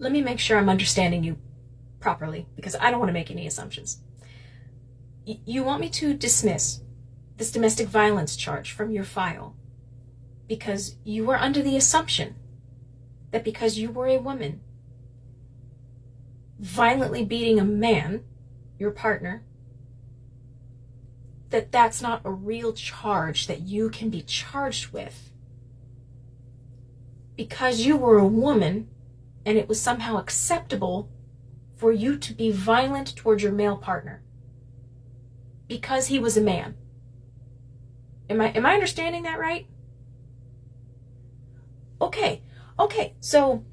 let me make sure I'm understanding you properly, because I don't want to make any assumptions. You want me to dismiss this domestic violence charge from your file because you were under the assumption that because you were a woman violently beating a man, your partner, that that's not a real charge that you can be charged with. Because you were a woman and it was somehow acceptable for you to be violent towards your male partner because he was a man. Am I understanding that right? Okay, so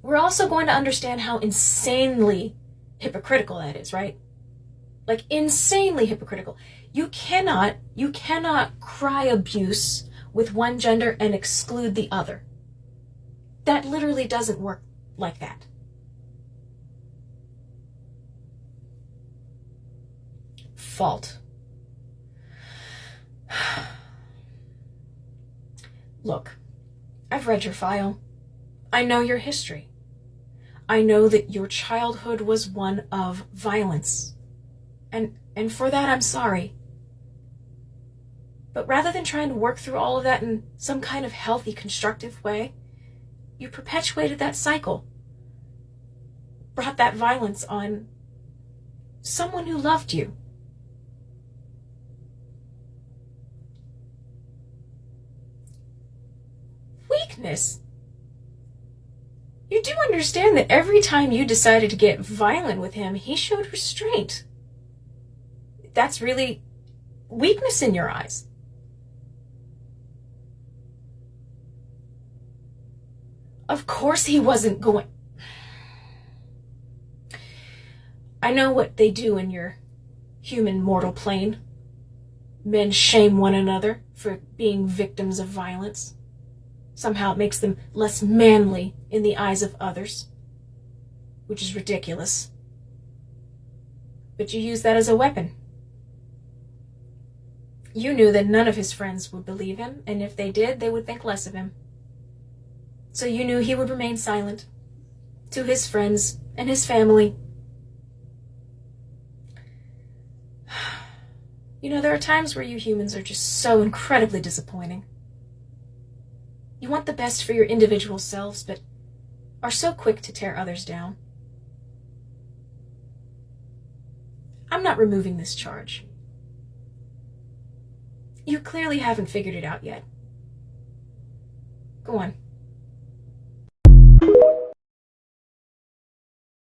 we're also going to understand how insanely hypocritical that is, right? Like, insanely hypocritical. You cannot cry abuse with one gender and exclude the other. That literally doesn't work like that. Fault. Look, I've read your file. I know your history. I know that your childhood was one of violence. And for that, I'm sorry. But rather than trying to work through all of that in some kind of healthy, constructive way, you perpetuated that cycle. Brought that violence on someone who loved you. Weakness. You do understand that every time you decided to get violent with him, he showed restraint. That's really weakness in your eyes. Of course he wasn't going. I know what they do in your human mortal plane. Men shame one another for being victims of violence. Somehow it makes them less manly in the eyes of others, which is ridiculous. But you use that as a weapon. You knew that none of his friends would believe him, and if they did, they would think less of him. So you knew he would remain silent to his friends and his family. You know, there are times where you humans are just so incredibly disappointing. You want the best for your individual selves, but are so quick to tear others down. I'm not removing this charge. You clearly haven't figured it out yet. Go on.